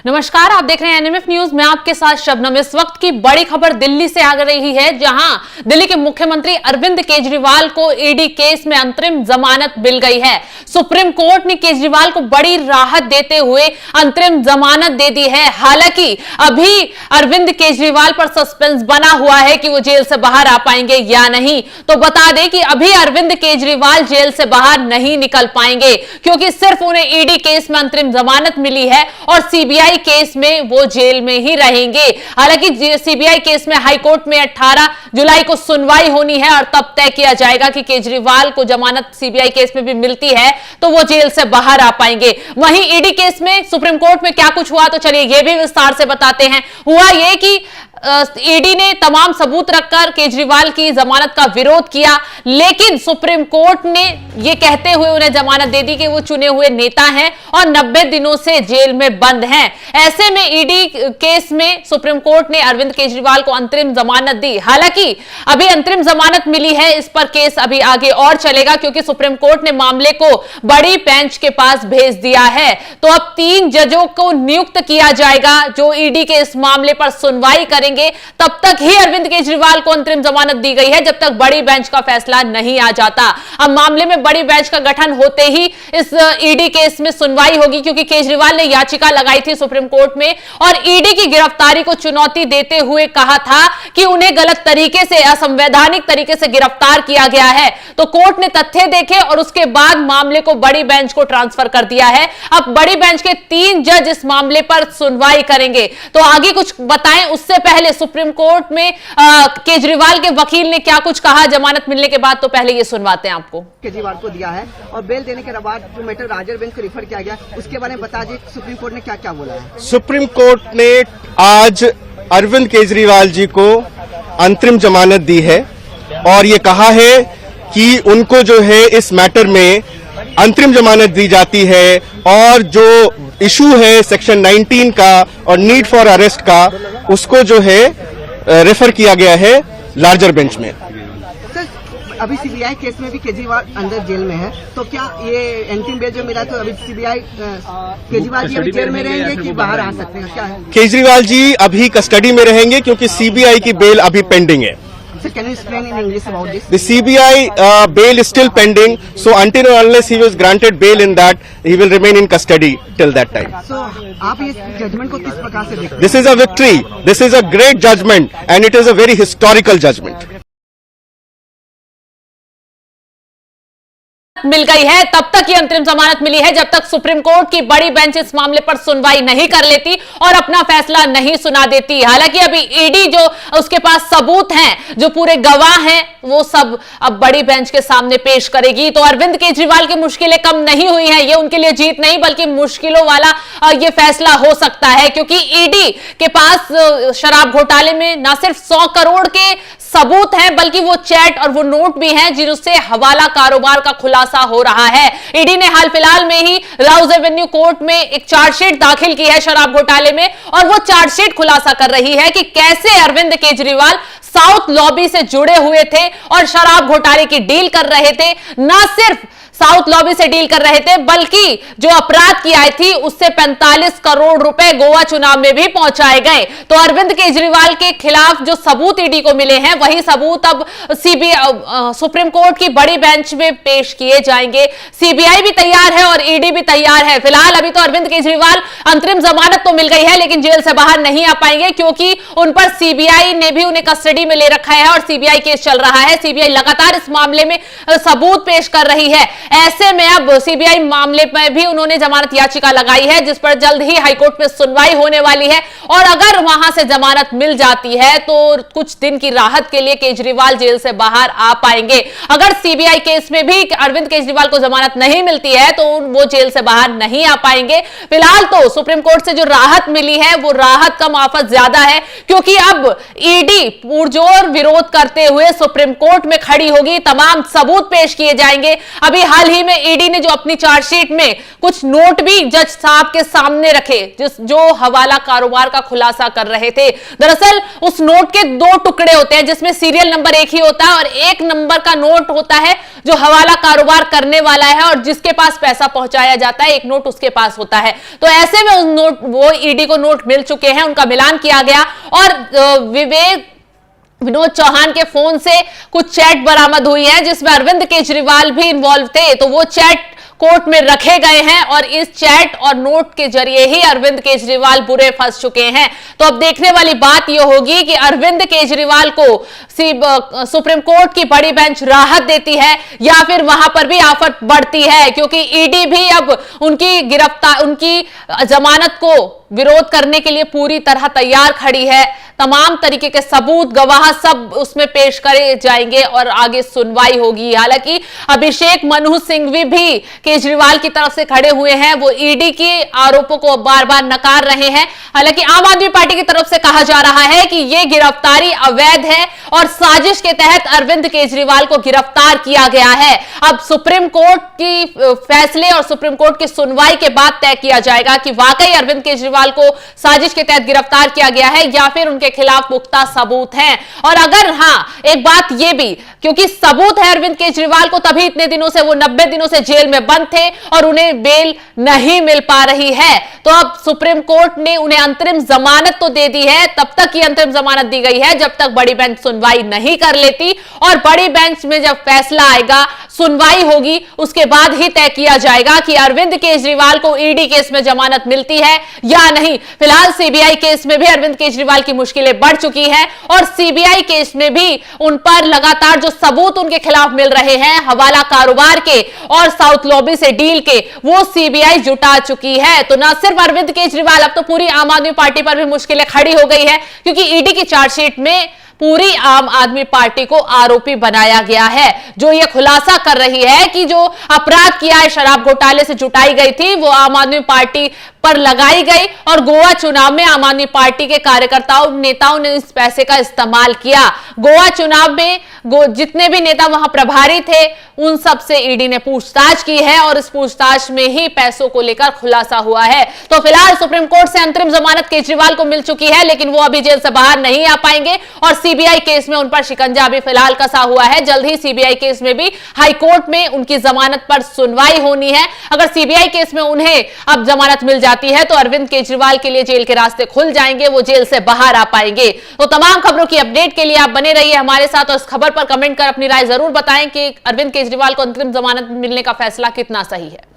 नमस्कार, आप देख रहे हैं एनएमएफ न्यूज। मैं आपके साथ शबनम। इस वक्त की बड़ी खबर दिल्ली से आ रही है, जहां दिल्ली के मुख्यमंत्री अरविंद केजरीवाल को ईडी केस में अंतरिम जमानत मिल गई है। सुप्रीम कोर्ट ने केजरीवाल को बड़ी राहत देते हुए अंतरिम जमानत दे दी है। हालांकि अभी अरविंद केजरीवाल पर सस्पेंस बना हुआ है कि वो जेल से बाहर आ पाएंगे या नहीं। तो बता दें कि अभी अरविंद केजरीवाल जेल से बाहर नहीं निकल पाएंगे, क्योंकि सिर्फ उन्हें ईडी केस में अंतरिम जमानत मिली है और सीबीआई केस में वो जेल में ही रहेंगे। हालांकि सीबीआई केस में हाईकोर्ट में 18 जुलाई को सुनवाई होनी है और तब तय किया जाएगा कि केजरीवाल को जमानत सीबीआई केस में भी मिलती है तो वो जेल से बाहर आ पाएंगे। वहीं ईडी केस में सुप्रीम कोर्ट में क्या कुछ हुआ, तो चलिए ये भी विस्तार से बताते हैं। हुआ ये कि ईडी ने तमाम सबूत रखकर केजरीवाल की जमानत का विरोध किया, लेकिन सुप्रीम कोर्ट ने यह कहते हुए उन्हें जमानत दे दी कि वो चुने हुए नेता हैं और 90 दिनों से जेल में बंद हैं। ऐसे में ईडी केस में सुप्रीम कोर्ट ने अरविंद केजरीवाल को अंतरिम जमानत दी। हालांकि अभी अंतरिम जमानत मिली है, इस पर केस अभी आगे और चलेगा, क्योंकि सुप्रीम कोर्ट ने मामले को बड़ी बेंच के पास भेज दिया है। तो अब 3 जजों को नियुक्त किया जाएगा जो ईडी के इस मामले पर सुनवाई करेंगे। तब तक ही अरविंद केजरीवाल को अंतरिम जमानत दी गई है, जब तक बड़ी बेंच का फैसला नहीं आ जाता। अब मामले में बड़ी बेंच का गठन होते ही इस ईडी केस में सुनवाई होगी, क्योंकि केजरीवाल ने याचिका लगाई थी सुप्रीम कोर्ट में और ईडी की गिरफ्तारी को चुनौती देते हुए कहा था कि उन्हें गलत तरीके से, असंवैधानिक तरीके से गिरफ्तार किया गया है। तो कोर्ट ने तथ्य देखे और उसके बाद मामले को बड़ी बेंच को ट्रांसफर कर दिया है। अब बड़ी बेंच के 3 जज इस मामले पर सुनवाई करेंगे। तो आगे कुछ बताएं उससे पहले सुप्रीम कोर्ट में केजरीवाल के वकील ने क्या कुछ कहा जमानत मिलने के बाद, तो पहले ये सुनवाते हैं आपको। केजरीवाल को दिया है और बेल देने के बाद जो मैटर राजर बेंच को रिफर किया गया, उसके बारे में बता दीजिए सुप्रीम कोर्ट ने क्या क्या बोला है। सुप्रीम कोर्ट ने आज अरविंद केजरीवाल जी को अंतरिम जमानत दी है और ये कहा है कि उनको जो है इस मैटर में अंतरिम जमानत दी जाती है और जो इशू है सेक्शन 19 का और नीड फॉर अरेस्ट का, उसको जो है रेफर किया गया है लार्जर बेंच में। सर, अभी सीबीआई केस में भी केजरीवाल अंदर जेल में है, तो क्या ये अंतिम बेल जो मिला, तो अभी सीबीआई केजरीवाल जी अभी जेल में रहेंगे कि बाहर आ सकते हैं, क्या है? केजरीवाल जी अभी कस्टडी में रहेंगे क्योंकि सीबीआई की बेल अभी पेंडिंग है। Sir, can you explain in English about this? The CBI bail is still pending, so until or unless he was granted bail in that, he will remain in custody till that time. So, आप इस judgement को किस प्रकार से देखते हैं? This is a victory. This is a great judgment, and it is a very historical judgment. मिल गई है, तब तक ये अंतरिम जमानत मिली है जब तक सुप्रीम कोर्ट की बड़ी बेंच इस मामले पर सुनवाई नहीं कर लेती और अपना फैसला नहीं सुना देती। हालांकि अभी ईडी जो उसके पास सबूत हैं, जो पूरे गवाह हैं, वो सब अब बड़ी बेंच के सामने पेश करेगी। तो अरविंद केजरीवाल की मुश्किलें कम नहीं हुई हैं। ये उनके लिए जीत नहीं बल्कि मुश्किलों वाला ये फैसला हो सकता है, क्योंकि ईडी के पास शराब घोटाले में न सिर्फ 100 करोड़ के सबूत हैं, बल्कि वो चैट और वो नोट भी हैं जिनसे हवाला कारोबार का खुलासा हो रहा है। ईडी ने हाल फिलहाल में ही राउज एवेन्यू कोर्ट में एक चार्जशीट दाखिल की है शराब घोटाले में, और वो चार्जशीट खुलासा कर रही है कि कैसे अरविंद केजरीवाल साउथ लॉबी से जुड़े हुए थे और शराब घोटाले की डील कर रहे थे। न सिर्फ साउथ लॉबी से डील कर रहे थे, बल्कि जो अपराध की आय थी उससे 45 करोड़ रुपए गोवा चुनाव में भी पहुंचाए गए। तो अरविंद केजरीवाल के खिलाफ जो सबूत ईडी को मिले हैं, वही सबूत अब सुप्रीम कोर्ट की बड़ी बेंच में पेश किए जाएंगे। सीबीआई भी तैयार है और ईडी भी तैयार है। फिलहाल अभी तो अरविंद केजरीवाल अंतरिम जमानत तो मिल गई है, लेकिन जेल से बाहर नहीं आ पाएंगे, क्योंकि उन पर सीबीआई ने भी उन्हें कस्टडी में ले रखा है और सीबीआई केस चल रहा है। सीबीआई लगातार इस मामले में सबूत पेश कर रही है। ऐसे में अब सीबीआई मामले में भी उन्होंने जमानत याचिका लगाई है, जिस पर जल्द ही हाईकोर्ट में सुनवाई होने वाली है। और अगर वहां से जमानत मिल जाती है तो कुछ दिन की राहत के लिए केजरीवाल जेल से बाहर आ पाएंगे। अगर सीबीआई केस में भी अरविंद केजरीवाल को जमानत नहीं मिलती है तो वो जेल से बाहर नहीं आ पाएंगे। फिलहाल तो सुप्रीम कोर्ट से जो राहत मिली है, वो राहत कम आफत ज्यादा है, क्योंकि अब ईडी पुरजोर विरोध करते हुए सुप्रीम कोर्ट में खड़ी होगी। तमाम सबूत पेश किए जाएंगे। अभी हाल ही में ईडी ने जो अपनी चार्जशीट में कुछ नोट भी जज साहब के सामने रखे, जो हवाला कारोबार का खुलासा कर रहे थे। दरअसल उस नोट के 2 टुकड़े होते हैं, जिसमें सीरियल नंबर एक ही होता है और एक नंबर का नोट होता है जो हवाला कारोबार करने वाला है और जिसके पास पैसा पहुंचाया जाता है, एक नोट उसके पास होता है। तो ऐसे में उस नोट, वो ईडी को नोट मिल चुके हैं, उनका मिलान किया गया और विनोद चौहान के फोन से कुछ चैट बरामद हुई है जिसमें अरविंद केजरीवाल भी इन्वॉल्व थे। तो वो चैट कोर्ट में रखे गए हैं और इस चैट और नोट के जरिए ही अरविंद केजरीवाल बुरे फंस चुके हैं। तो अब देखने वाली बात यह होगी कि अरविंद केजरीवाल को सुप्रीम कोर्ट की बड़ी बेंच राहत देती है या फिर वहां पर भी आफत बढ़ती है, क्योंकि ईडी भी अब उनकी जमानत को विरोध करने के लिए पूरी तरह तैयार खड़ी है। तमाम तरीके के सबूत, गवाह सब उसमें पेश करे जाएंगे और आगे सुनवाई होगी। हालांकि अभिषेक मनु सिंघवी भी केजरीवाल की तरफ से खड़े हुए हैं, वो ईडी के आरोपों को बार बार नकार रहे हैं। हालांकि आम आदमी पार्टी की तरफ से कहा जा रहा है कि यह गिरफ्तारी अवैध है और साजिश के तहत अरविंद केजरीवाल को गिरफ्तार किया गया है। अब सुप्रीम कोर्ट की फैसले और सुप्रीम कोर्ट की सुनवाई के बाद तय किया जाएगा कि वाकई अरविंद केजरीवाल को साजिश के तहत गिरफ्तार किया गया है या फिर उनके खिलाफ पुख्ता सबूत हैं। और अगर हाँ, एक बात यह भी, क्योंकि सबूत है अरविंद केजरीवाल को, तभी इतने दिनों से, वो 90 दिनों से जेल में बंद थे और उन्हें बेल नहीं मिल पा रही है। तो अब सुप्रीम कोर्ट ने उन्हें अंतरिम जमानत तो दे दी है, तब तक की अंतरिम जमानत दी गई है जब तक बड़ी बेंच सुनवाई नहीं कर लेती, और बड़ी बेंच में जब फैसला आएगा, सुनवाई होगी, उसके बाद ही तय किया जाएगा कि अरविंद केजरीवाल को ईडी केस में जमानत मिलती है या नहीं। फिलहाल सीबीआई केस में भी अरविंद केजरीवाल की मुश्किलें बढ़ चुकी हैं और सीबीआई केस में भी उन पर लगातार जो सबूत उनके खिलाफ मिल रहे हैं, हवाला कारोबार के और साउथ लॉबी से डील के, वो सीबीआई जुटा चुकी है। तो न सिर्फ अरविंद केजरीवाल, अब तो पूरी आम आदमी पार्टी पर भी मुश्किलें खड़ी हो गई है, क्योंकि ईडी की चार्जशीट में पूरी आम आदमी पार्टी को आरोपी बनाया गया है, जो यह खुलासा कर रही है कि जो अपराध किया है, शराब घोटाले से जुटाई गई थी, वो आम आदमी पार्टी पर लगाई गई और गोवा चुनाव में आम आदमी पार्टी के कार्यकर्ताओं, नेताओं ने इस पैसे का इस्तेमाल किया। गोवा चुनाव में जितने भी नेता वहां प्रभारी थे, उन सब से ईडी ने पूछताछ की है और इस पूछताछ में ही पैसों को लेकर खुलासा हुआ है। तो फिलहाल सुप्रीम कोर्ट से अंतरिम जमानत केजरीवाल को मिल चुकी है, लेकिन वो अभी जेल से बाहर नहीं आ पाएंगे और सीबीआई केस में उन पर शिकंजा अभी फिलहाल कसा हुआ है। जल्द ही सीबीआई केस में भी हाई कोर्ट में उनकी जमानत पर सुनवाई होनी है। अगर सीबीआई केस में उन्हें अब जमानत मिल जाती है तो अरविंद केजरीवाल के लिए जेल के रास्ते खुल जाएंगे, वो जेल से बाहर आ पाएंगे। तो तमाम खबरों की अपडेट के लिए आप बने रहिए हमारे साथ और इस खबर पर कमेंट कर अपनी राय जरूर बताएं कि अरविंद केजरीवाल को अंतरिम जमानत मिलने का फैसला कितना सही है।